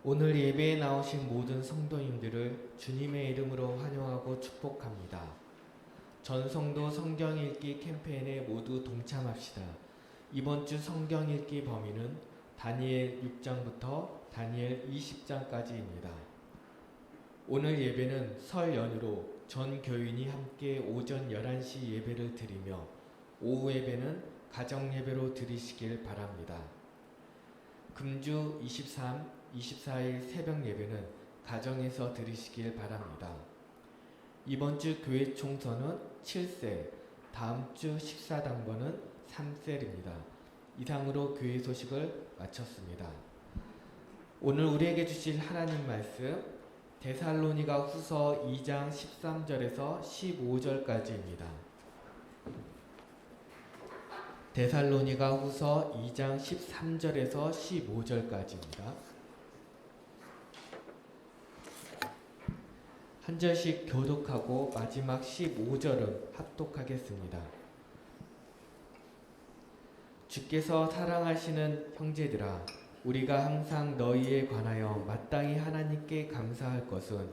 오늘 예배에 나오신 모든 성도님들을 주님의 이름으로 환영하고 축복합니다. 전성도 성경 읽기 캠페인에 모두 동참합시다. 이번 주 성경 읽기 범위는 다니엘 6장부터 다니엘 20장까지입니다. 오늘 예배는 설 연휴로 전 교인이 함께 오전 11시 예배를 드리며 오후 예배는 가정 예배로 드리시길 바랍니다. 금주 23, 24일 새벽 예배는 가정에서 드리시길 바랍니다. 이번 주 교회 총선은 7셀, 다음 주 14당번은 3셀입니다. 이상으로 교회 소식을 마쳤습니다. 오늘 우리에게 주실 하나님 말씀 데살로니가 후서 2장 13절에서 15절까지입니다. 데살로니가 후서 2장 13절에서 15절까지입니다. 한 절씩 교독하고 마지막 15절은 합독하겠습니다. 주께서 사랑하시는 형제들아, 우리가 항상 너희에 관하여 마땅히 하나님께 감사할 것은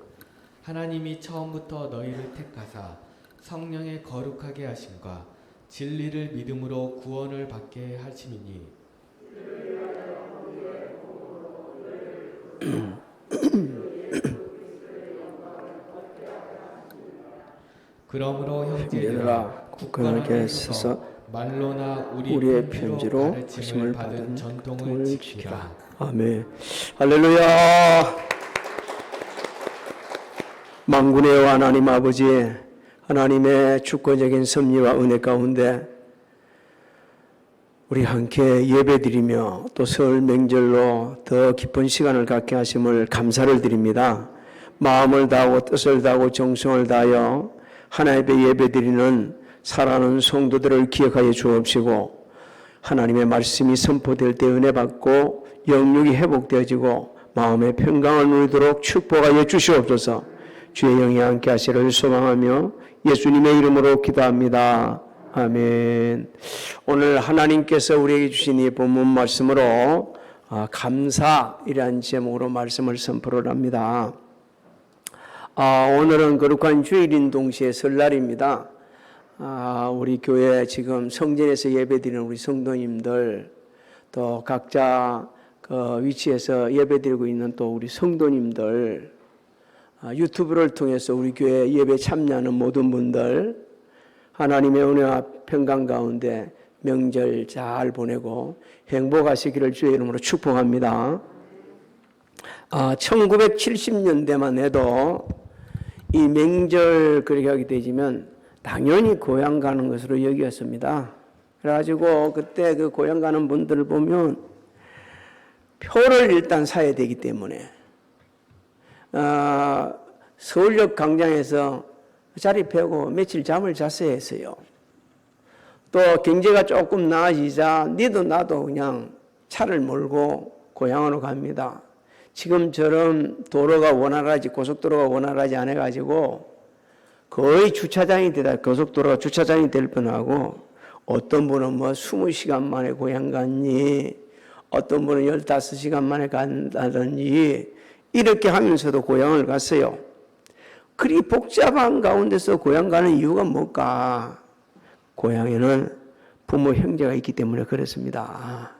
하나님이 처음부터 너희를 택하사 성령의 거룩하게 하심과 진리를 믿음으로 구원을 받게 하심이니 그러므로 형제들아, 굳건하게 서서 말로나 우리의 편지로 가르침을 받은 전통을 지키라. 아멘. 할렐루야. 만군의 하나님 아버지, 하나님의 주권적인 섭리와 은혜 가운데 우리 함께 예배드리며 또 설 명절로 더 기쁜 시간을 갖게 하심을 감사를 드립니다. 마음을 다하고 뜻을 다하고 정성을 다하여 하나님의 예배드리는 살아가는 성도들을 기억하여 주옵시고, 하나님의 말씀이 선포될 때 은혜 받고 영육이 회복되어지고 마음의 평강을 누리도록 축복하여 주시옵소서. 주의 영이 함께 하시기를 소망하며 예수님의 이름으로 기도합니다. 아멘. 오늘 하나님께서 우리에게 주신 이 본문 말씀으로 감사이라는 제목으로 말씀을 선포를 합니다. 오늘은 거룩한 주일인 동시에 설날입니다. 우리 교회 지금 성전에서 예배드리는 우리 성도님들, 또 각자 그 위치에서 예배드리고 있는 또 우리 성도님들, 유튜브를 통해서 우리 교회 예배 참여하는 모든 분들, 하나님의 은혜와 평강 가운데 명절 잘 보내고 행복하시기를 주의 이름으로 축복합니다. 1970년대만 해도 이 명절 그렇게 하게 되지만 당연히 고향 가는 것으로 여기었습니다. 그래가지고 그때 그 고향 가는 분들을 보면 표를 일단 사야 되기 때문에 서울역 광장에서 자리 펴고 며칠 잠을 잤어야 했어요. 또 경제가 조금 나아지자 니도 나도 그냥 차를 몰고 고향으로 갑니다. 지금처럼 도로가 원활하지, 고속도로가 원활하지 않아가지고 거의 주차장이 되다, 고속도로가 주차장이 될 뻔하고, 어떤 분은 뭐 20시간 만에 고향 갔니, 어떤 분은 15시간 만에 간다든지 이렇게 하면서도 고향을 갔어요. 그리 복잡한 가운데서 고향 가는 이유가 뭘까? 고향에는 부모 형제가 있기 때문에 그렇습니다.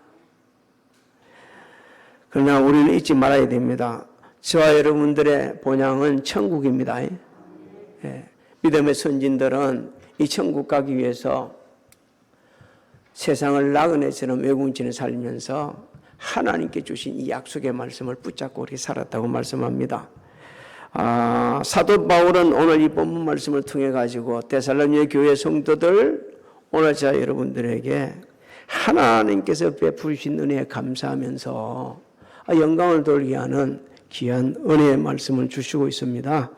그러나 우리는 잊지 말아야 됩니다. 저와 여러분들의 본향은 천국입니다. 믿음의 선진들은 이 천국 가기 위해서 세상을 나그네처럼 외국인처럼 살면서 하나님께 주신 이 약속의 말씀을 붙잡고 우리 살았다고 말씀합니다. 사도 바울은 오늘 이 본문 말씀을 통해 가지고 데살로니가 교회 성도들, 오늘 저 여러분들에게 하나님께서 베푸신 은혜에 감사하면서 영광을 돌리게 하는 귀한 은혜의 말씀을 주시고 있습니다.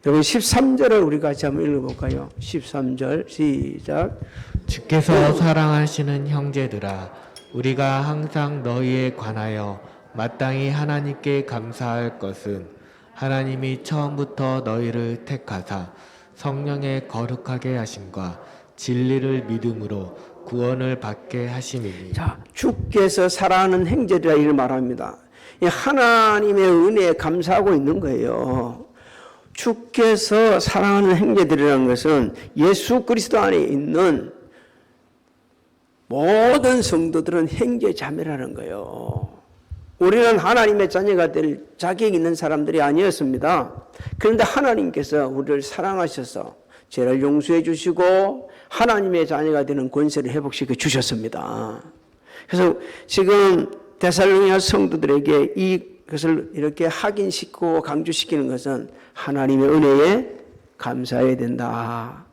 여러분 13절을 우리 같이 한번 읽어볼까요? 13절 시작. 주께서 사랑하시는 형제들아, 우리가 항상 너희에 관하여 마땅히 하나님께 감사할 것은 하나님이 처음부터 너희를 택하사 성령의 거룩하게 하심과 진리를 믿음으로 구원을 받게 하심이니. 자, 주께서 사랑하는 형제들아 이를 말합니다. 이 하나님의 은혜에 감사하고 있는 거예요. 주께서 사랑하는 형제들이라는 것은 예수 그리스도 안에 있는 모든 성도들은 형제 자매라는 거예요. 우리는 하나님의 자녀가 될 자격이 있는 사람들이 아니었습니다. 그런데 하나님께서 우리를 사랑하셔서 죄를 용서해 주시고 하나님의 자녀가 되는 권세를 회복시켜 주셨습니다. 그래서 지금 데살로니가 성도들에게 이것을 이렇게 확인시키고 강조시키는 것은 하나님의 은혜에 감사해야 된다.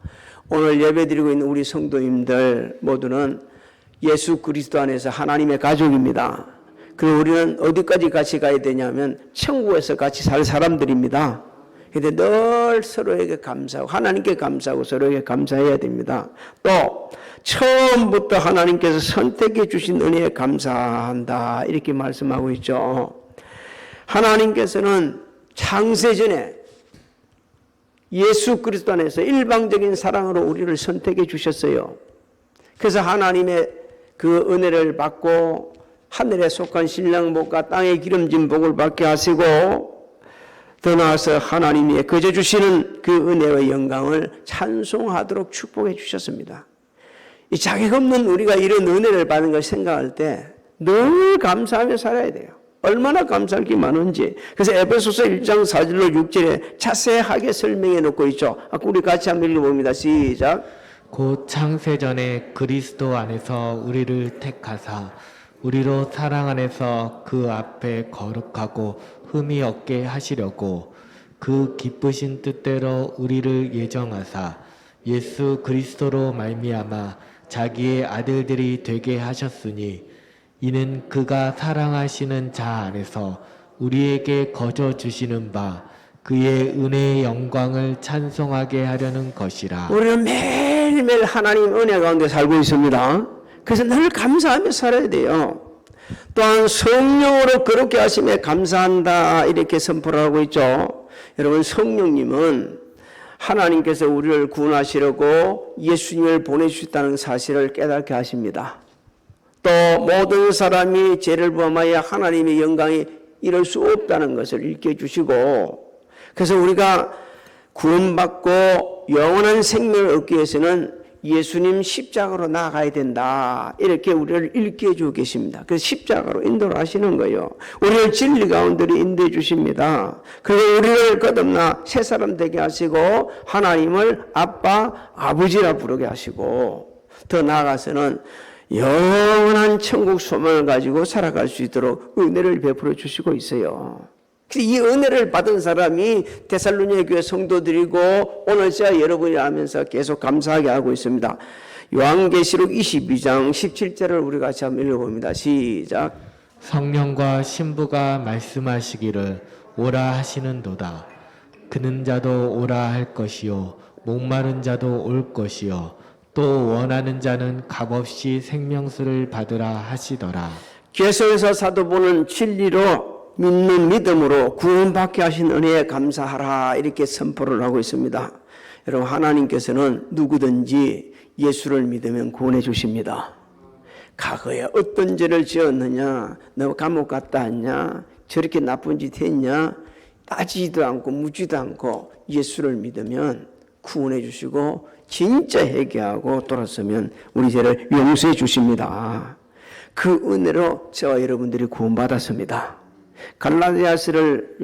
오늘 예배드리고 있는 우리 성도님들 모두는 예수 그리스도 안에서 하나님의 가족입니다. 그리고 우리는 어디까지 같이 가야 되냐면 천국에서 같이 살 사람들입니다. 그런데 늘 서로에게 감사하고 하나님께 감사하고 서로에게 감사해야 됩니다. 또 처음부터 하나님께서 선택해 주신 은혜에 감사한다 이렇게 말씀하고 있죠. 하나님께서는 창세전에 예수 그리스도 안에서 일방적인 사랑으로 우리를 선택해 주셨어요. 그래서 하나님의 그 은혜를 받고 하늘에 속한 신랑복과 땅에 기름진 복을 받게 하시고 더 나아가서 하나님이 거저 주시는 그 은혜와 영광을 찬송하도록 축복해 주셨습니다. 이 자격 없는 우리가 이런 은혜를 받는 걸 생각할 때 늘 감사하며 살아야 돼요. 얼마나 감사할 게 많은지. 그래서 에베소서 1장 4절로 6절에 자세하게 설명해 놓고 있죠. 우리 같이 한번 읽어봅니다. 시작. 곧 창세전에 그리스도 안에서 우리를 택하사 우리로 사랑 안에서 그 앞에 거룩하고 흠이 없게 하시려고 그 기쁘신 뜻대로 우리를 예정하사 예수 그리스도로 말미암아 자기의 아들들이 되게 하셨으니 이는 그가 사랑하시는 자 안에서 우리에게 거저 주시는 바 그의 은혜의 영광을 찬송하게 하려는 것이라. 우리는 매일매일 하나님 은혜 가운데 살고 있습니다. 그래서 늘 감사하며 살아야 돼요. 또한 성령으로 그렇게 하심에 감사한다 이렇게 선포를 하고 있죠. 여러분 성령님은 하나님께서 우리를 구원하시려고 예수님을 보내주셨다는 사실을 깨닫게 하십니다. 또 모든 사람이 죄를 범하여 하나님의 영광이 이룰 수 없다는 것을 일깨워 주시고 그래서 우리가 구원받고 영원한 생명을 얻기 위해서는 예수님 십자가로 나아가야 된다. 이렇게 우리를 일깨워 주고 계십니다. 그래서 십자가로 인도를 하시는 거예요. 우리를 진리 가운데로 인도해 주십니다. 그리고 우리를 거듭나 새 사람 되게 하시고 하나님을 아빠, 아버지라 부르게 하시고 더 나아가서는 영원한 천국 소망을 가지고 살아갈 수 있도록 은혜를 베풀어 주시고 있어요. 이 은혜를 받은 사람이 데살로니가 교회 성도들이고 오늘 제가 여러분이 하면서 계속 감사하게 하고 있습니다. 요한계시록 22장 17절을 우리 같이 한번 읽어봅니다. 시작. 성령과 신부가 말씀하시기를 오라 하시는도다. 그는 자도 오라 할 것이요 목마른 자도 올 것이요 또 원하는 자는 값없이 생명수를 받으라 하시더라. 계속해서 사도 보는 진리로 믿는 믿음으로 구원받게 하신 은혜에 감사하라 이렇게 선포를 하고 있습니다. 여러분 하나님께서는 누구든지 예수를 믿으면 구원해 주십니다. 과거에 어떤 죄를 지었느냐, 너 감옥 갔다 왔냐, 저렇게 나쁜 짓 했냐 따지지도 않고 묻지도 않고 예수를 믿으면 구원해 주시고 진짜 회개하고 돌아서면 우리 죄를 용서해 주십니다. 그 은혜로 저와 여러분들이 구원받았습니다. 갈라디아서를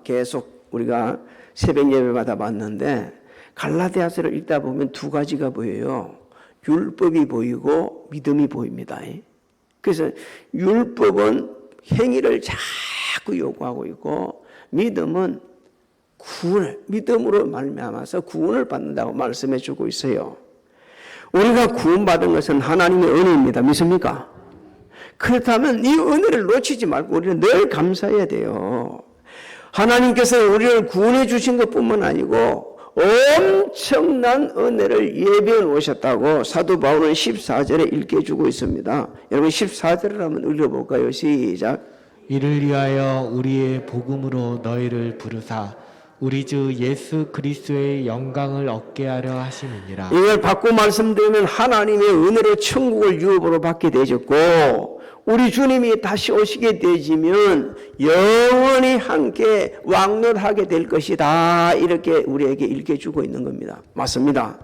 계속 우리가 새벽 예배마다 봤는데 갈라디아서를 읽다 보면 두 가지가 보여요. 율법이 보이고 믿음이 보입니다. 그래서 율법은 행위를 자꾸 요구하고 있고 믿음은 구원을 믿음으로 말미암아서 구원을 받는다고 말씀해 주고 있어요. 우리가 구원받은 것은 하나님의 은혜입니다. 믿습니까? 그렇다면 이 은혜를 놓치지 말고 우리는 늘 감사해야 돼요. 하나님께서 우리를 구원해 주신 것뿐만 아니고 엄청난 은혜를 예비해 놓으셨다고 사도 바울은 14절에 읽혀주고 있습니다. 여러분 14절을 한번 읽어볼까요? 시작. 이를 위하여 우리의 복음으로 너희를 부르사 우리 주 예수 그리스도의 영광을 얻게 하려 하심이니라. 이걸 받고 말씀드리면 하나님의 은혜로 천국을 유업으로 받게 되셨고 우리 주님이 다시 오시게 되지면 영원히 함께 왕노하게 될 것이다. 이렇게 우리에게 일깨주고 있는 겁니다. 맞습니다.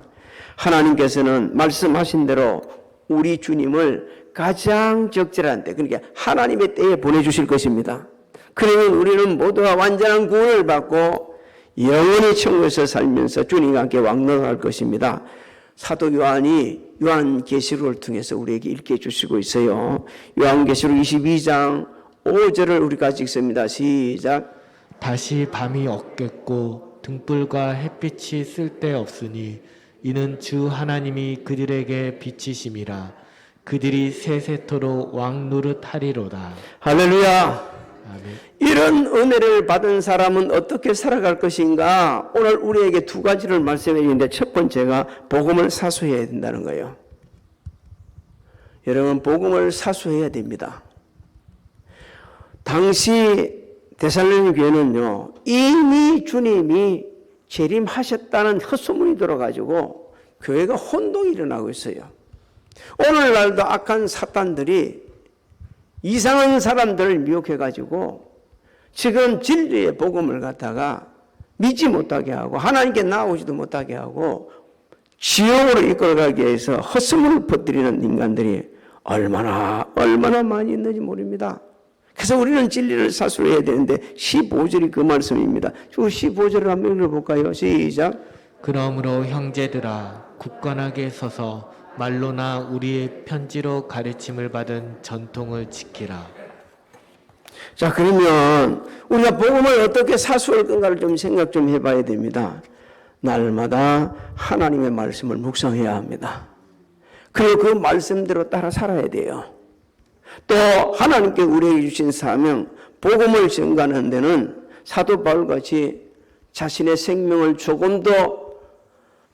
하나님께서는 말씀하신 대로 우리 주님을 가장 적절한 때, 그러니까 하나님의 때에 보내주실 것입니다. 그러면 우리는 모두가 완전한 구원을 받고 영원히 천국에서 살면서 주님과 함께 왕노할 것입니다. 사도 요한이 요한계시록을 통해서 우리에게 일깨 주시고 있어요. 요한계시록 22장 5절을 우리 같이 읽습니다. 시작. 다시 밤이 없겠고 등불과 햇빛이 쓸데없으니 이는 주 하나님이 그들에게 비치심이라. 그들이 세세토록 왕 노릇하리로다. 할렐루야. 아멘. 이런 은혜를 받은 사람은 어떻게 살아갈 것인가? 오늘 우리에게 두 가지를 말씀해 주는데 첫 번째가 복음을 사수해야 된다는 거예요. 여러분 복음을 사수해야 됩니다. 당시 데살로니가 교회는요 이미 주님이 재림하셨다는 헛소문이 들어가지고 교회가 혼동이 일어나고 있어요. 오늘날도 악한 사탄들이 이상한 사람들을 미혹해가지고 지금 진리의 복음을 갖다가 믿지 못하게 하고 하나님께 나오지도 못하게 하고 지옥으로 이끌어가기 위해서 헛소문을 퍼뜨리는 인간들이 얼마나 많이 있는지 모릅니다. 그래서 우리는 진리를 사수해야 되는데 15절이 그 말씀입니다. 그 15절을 한번 읽어볼까요? 시작. 그러므로 형제들아 굳건하게 서서 말로나 우리의 편지로 가르침을 받은 전통을 지키라. 자, 그러면 우리가 복음을 어떻게 사수할 건가를 좀 생각 좀 해봐야 됩니다. 날마다 하나님의 말씀을 묵상해야 합니다. 그리고 그 말씀대로 따라 살아야 돼요. 또 하나님께 우리에게 주신 사명, 복음을 전가하는 데는 사도 바울같이 자신의 생명을 조금 더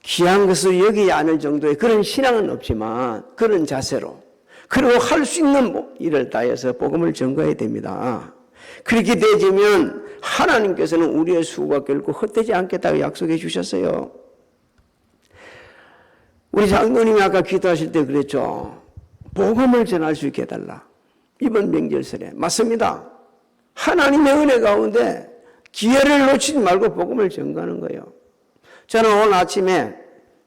귀한 것을 여기지 않을 정도의 그런 신앙은 없지만 그런 자세로 그리고 할 수 있는 일을 다해서 복음을 전가해야 됩니다. 그렇게 되면 하나님께서는 우리의 수고가 결코 헛되지 않겠다고 약속해 주셨어요. 우리 장로님이 아까 기도하실 때 그랬죠. 복음을 전할 수 있게 해달라. 이번 명절설에 맞습니다. 하나님의 은혜 가운데 기회를 놓치지 말고 복음을 전가하는 거예요. 저는 오늘 아침에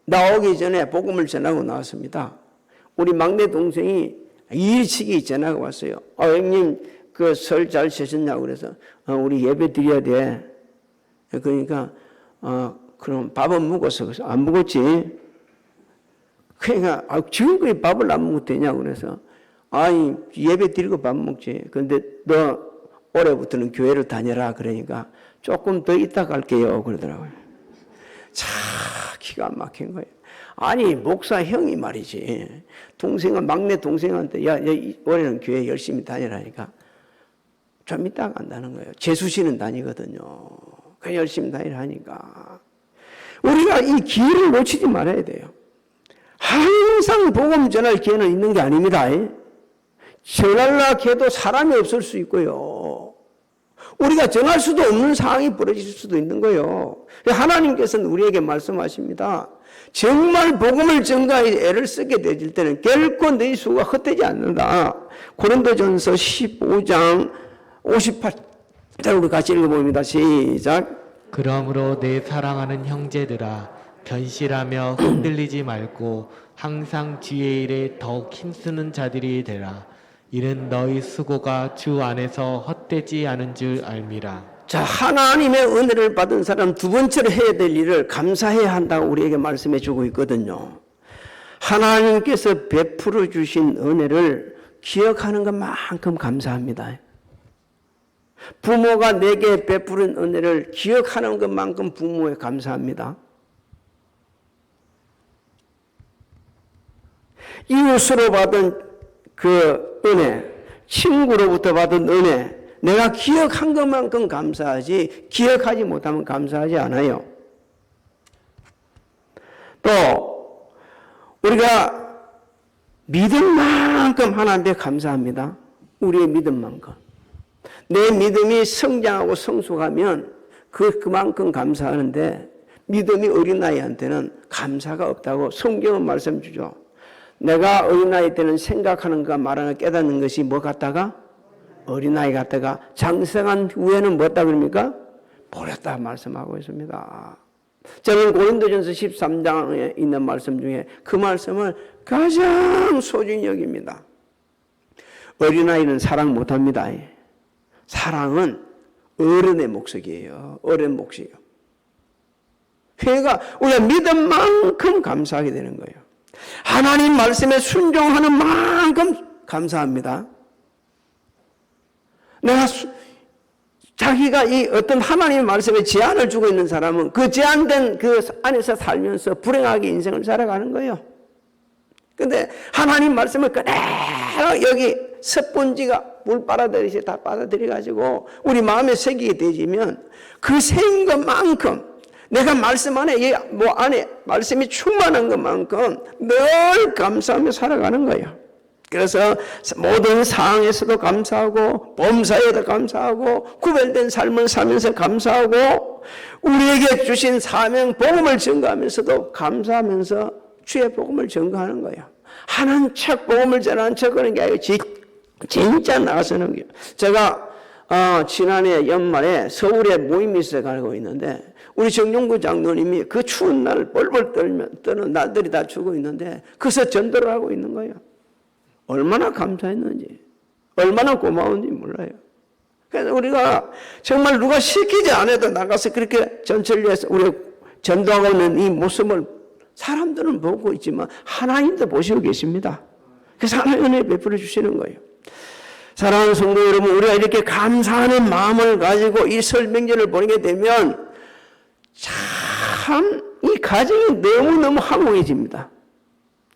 나오기 전에 복음을 전하고 나왔습니다. 우리 막내 동생이 일찍이 전화가 왔어요. 형님 그 설 잘 쉬셨냐고 그래서 우리 예배 드려야 돼. 그러니까 그럼 밥은 먹었어. 그래서 안 먹었지. 그러니까 지금까지 밥을 안 먹어도 되냐고 그래서 아니 예배 드리고 밥 먹지. 근데 너 올해부터는 교회를 다녀라. 그러니까 조금 더 이따 갈게요. 그러더라고요. 참 기가 막힌 거예요. 아니 목사 형이 말이지. 동생은 막내 동생한테 야 올해는 교회 열심히 다니라니까 좀 이따 간다는 거예요. 재수씨는 다니거든요. 그 열심히 다니라니까 우리가 이 기회를 놓치지 말아야 돼요. 항상 복음 전할 기회는 있는 게 아닙니다. 전하려 해도 사람이 없을 수 있고요. 우리가 전할 수도 없는 상황이 벌어질 수도 있는 거예요. 하나님께서는 우리에게 말씀하십니다. 정말 복음을 전가해 애를 쓰게 되질 때는 결코 너희 수가 헛되지 않는다. 고린도전서 15장 58절 우리 같이 읽어봅니다. 시작. 그러므로 내 사랑하는 형제들아 변실하며 흔들리지 말고 항상 주의 일에 더욱 힘쓰는 자들이 되라. 이는 너희 수고가 주 안에서 헛되지 않은 줄 알미라. 자, 하나님의 은혜를 받은 사람 두 번째로 해야 될 일을 감사해야 한다고 우리에게 말씀해 주고 있거든요. 하나님께서 베풀어 주신 은혜를 기억하는 것만큼 감사합니다. 부모가 내게 베푸른 은혜를 기억하는 것만큼 부모에 감사합니다. 이웃으로 받은 그 은혜, 친구로부터 받은 은혜, 내가 기억한 것만큼 감사하지 기억하지 못하면 감사하지 않아요. 또 우리가 믿을 만큼 하나님께 감사합니다. 우리의 믿음만큼. 내 믿음이 성장하고 성숙하면 그만큼 감사하는데 믿음이 어린아이한테는 감사가 없다고 성경은 말씀 주죠. 내가 어린아이 때는 생각하는 것 말하는 깨닫는 것이 뭐 같다가? 어린아이 같다가 장성한 후에는 뭐다 그럽니까? 버렸다 말씀하고 있습니다. 저는 고린도전서 13장에 있는 말씀 중에 그 말씀을 가장 소중히 여깁니다. 어린아이는 사랑 못합니다. 사랑은 어른의 몫이에요. 어른 몫이에요. 그러니까 우리가 믿은 만큼 감사하게 되는 거예요. 하나님 말씀에 순종하는 만큼 감사합니다. 자기가 이 어떤 하나님의 말씀에 제한을 주고 있는 사람은 그 제한된 그 안에서 살면서 불행하게 인생을 살아가는 거예요. 근데 하나님 말씀을 그대로 여기 스펀지가 물 빨아들이시 다 빨아들여가지고 우리 마음에 새기게 되지면 그 새긴 것만큼 내가 말씀 안에 안에 말씀이 충만한 것만큼 늘 감사하며 살아가는 거예요. 그래서 모든 상황에서도 감사하고 범사에도 감사하고 구별된 삶을 살면서 감사하고 우리에게 주신 사명 복음을 전가하면서도 감사하면서 주의 복음을 전가하는 거예요. 하는 척 복음을 전하는 척 그런 게 아니고 진짜 나가서는 거예요. 제가 지난해 연말에 서울에 모임이 있어 가고 있는데 우리 정용구 장로님이 그 추운 날 벌벌 떠는 날들이 다 주고 있는데 그래서 전도를 하고 있는 거예요. 얼마나 감사했는지 얼마나 고마운지 몰라요. 그래서 우리가 정말 누가 시키지 않아도 나가서 그렇게 전철리에서 우리 전도하고 있는 이 모습을 사람들은 보고 있지만 하나님도 보시고 계십니다. 그래서 하나님 은혜 베풀어 주시는 거예요. 사랑하는 성도 여러분, 우리가 이렇게 감사하는 마음을 가지고 이 설 명절을 보내게 되면 참 이 가정이 너무너무 화목해집니다.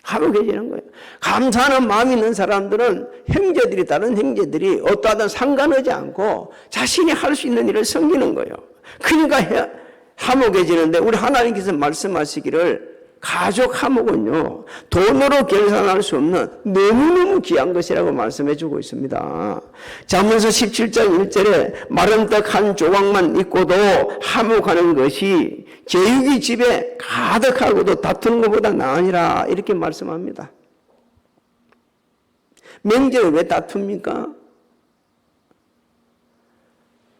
화목해지는 거예요. 감사하는 마음이 있는 사람들은 형제들이 다른 형제들이 어떠하든 상관하지 않고 자신이 할 수 있는 일을 섬기는 거예요. 그러니까 화목해지는데 우리 하나님께서 말씀하시기를 가족 화목은요 돈으로 계산할 수 없는 너무너무 귀한 것이라고 말씀해 주고 있습니다. 잠언서 17장 1절에 마른 떡 한 조각만 있고도 화목하는 것이 제육이 집에 가득하고도 다투는 것보다 나으니라 이렇게 말씀합니다. 명절에 왜 다툽니까?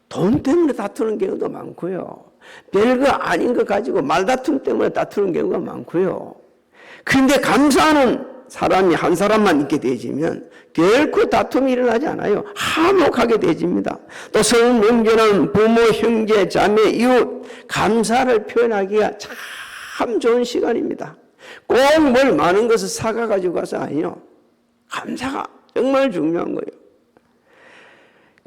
돈 때문에 다투는 경우도 많고요. 별거 아닌 거 가지고 말다툼 때문에 다투는 경우가 많고요. 그런데 감사하는 사람이 한 사람만 있게 되지면 결코 다툼이 일어나지 않아요. 화목하게 되집니다. 또 설 명절은 부모, 형제, 자매, 이웃 감사를 표현하기가 참 좋은 시간입니다. 꼭 뭘 많은 것을 사가 가지고 가서 아니요. 감사가 정말 중요한 거예요.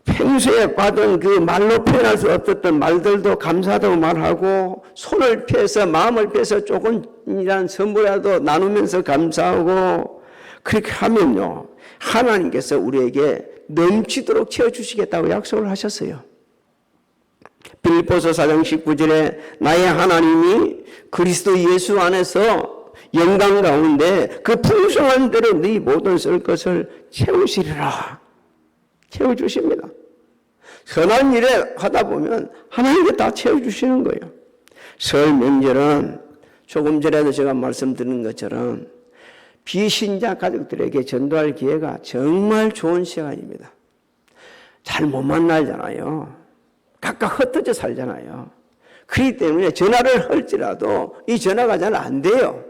평소에 받은 그 말로 표현할 수 없었던 말들도 감사하다고 말하고 손을 펴서 마음을 펴서 조금이라는 선물이라도 나누면서 감사하고 그렇게 하면요 하나님께서 우리에게 넘치도록 채워주시겠다고 약속을 하셨어요. 빌립보서 4장 19절에 나의 하나님이 그리스도 예수 안에서 영광 가운데 그 풍성한 대로 네 모든 쓸 것을 채우시리라. 채워주십니다. 선한 일에 하다 보면 하나님께 다 채워주시는 거예요. 설 명절은 조금 전에도 제가 말씀드린 것처럼 비신자 가족들에게 전도할 기회가 정말 좋은 시간입니다. 잘 못 만나잖아요. 각각 흩어져 살잖아요. 그렇기 때문에 전화를 할지라도 이 전화가 잘 안 돼요.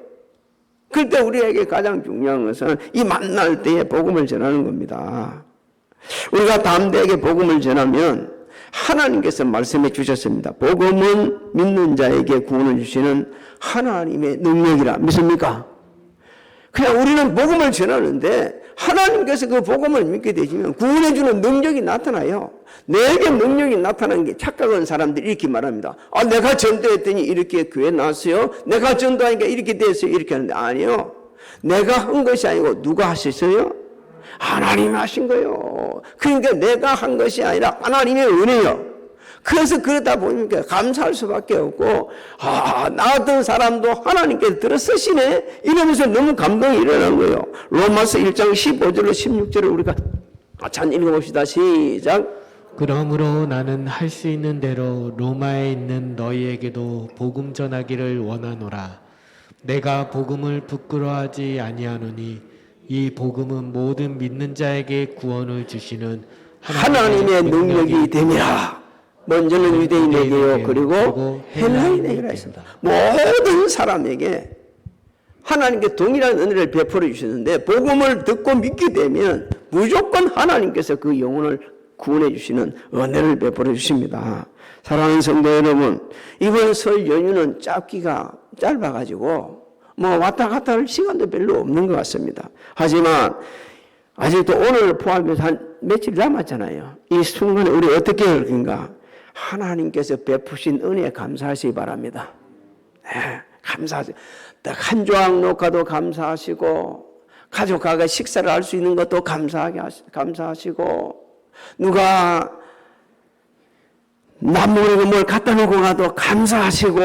그럴 때 우리에게 가장 중요한 것은 이 만날 때에 복음을 전하는 겁니다. 우리가 담대하게 복음을 전하면 하나님께서 말씀해 주셨습니다. 복음은 믿는 자에게 구원을 주시는 하나님의 능력이라 믿습니까? 그냥 우리는 복음을 전하는데 하나님께서 그 복음을 믿게 되시면 구원해 주는 능력이 나타나요. 내게 능력이 나타나는 게 착각한 사람들이 이렇게 말합니다. 내가 전도했더니 이렇게 교회 나왔어요. 내가 전도하니까 이렇게 됐어요. 이렇게 하는데 아니요. 내가 한 것이 아니고 누가 하셨어요? 하나님이 하신 거예요. 그러니까 내가 한 것이 아니라 하나님의 은혜요. 그래서 그러다 보니까 감사할 수밖에 없고 나 같은 사람도 하나님께서 들어 쓰시네 이러면서 너무 감동이 일어난 거예요. 로마서 1장 15절로 16절을 우리가 잘 읽어봅시다. 시작. 그러므로 나는 할 수 있는 대로 로마에 있는 너희에게도 복음 전하기를 원하노라. 내가 복음을 부끄러워하지 아니하노니 이 복음은 모든 믿는 자에게 구원을 주시는 하나님의 능력이 됨이라. 먼저는 유대인에게요, 그리고 헬라인에게라 했습니다. 모든 사람에게 하나님께 동일한 은혜를 베풀어 주시는데, 복음을 듣고 믿게 되면 무조건 하나님께서 그 영혼을 구원해 주시는 은혜를 베풀어 주십니다. 사랑하는 성도 여러분, 이번 설 연휴는 짧아가지고 뭐 왔다 갔다 할 시간도 별로 없는 것 같습니다. 하지만 아직도 오늘을 포함해서 한 며칠 남았잖아요. 이 순간에 우리 어떻게 할 건가? 하나님께서 베푸신 은혜에 감사하시기 바랍니다. 네, 감사하세요. 딱 한 조각 녹화도 감사하시고, 가족과 식사를 할 수 있는 것도 감사하시고, 누가 남 모르고 뭘 갖다 놓고 가도 감사하시고,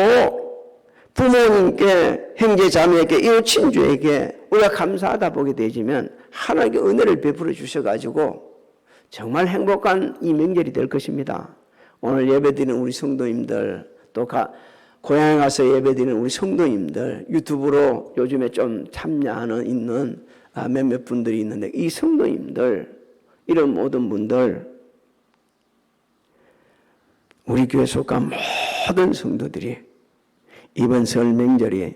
부모님께, 형제 자매에게, 이웃 친주에게 우리가 감사하다 보게 되지면 하나님께 은혜를 베풀어 주셔가지고 정말 행복한 이 명절이 될 것입니다. 오늘 예배드리는 우리 성도님들, 또 고향에 가서 예배드리는 우리 성도님들, 유튜브로 요즘에 좀 참여하는 있는 몇몇 분들이 있는데, 이 성도님들, 이런 모든 분들, 우리 교회 속한 모든 성도들이 이번 설 명절이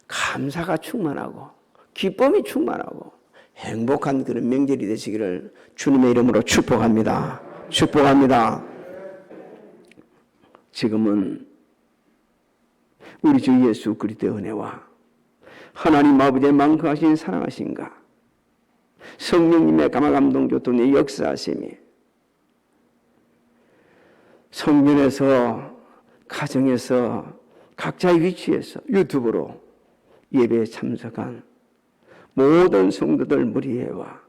감사가 충만하고 기쁨이 충만하고 행복한 그런 명절이 되시기를 주님의 이름으로 축복합니다. 축복합니다. 지금은 우리 주 예수 그리스도의 은혜와 하나님 아버지의 만크하신 사랑하신가, 성령님의 감화감동 교통의 역사하심이 성전에서, 가정에서, 각자의 위치에서 유튜브로 예배에 참석한 모든 성도들 무리회와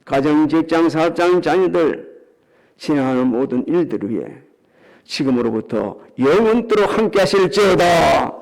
가정, 직장, 사업장, 자녀들 진행하는 모든 일들 위해 지금으로부터 영원토록 함께 하실지어다.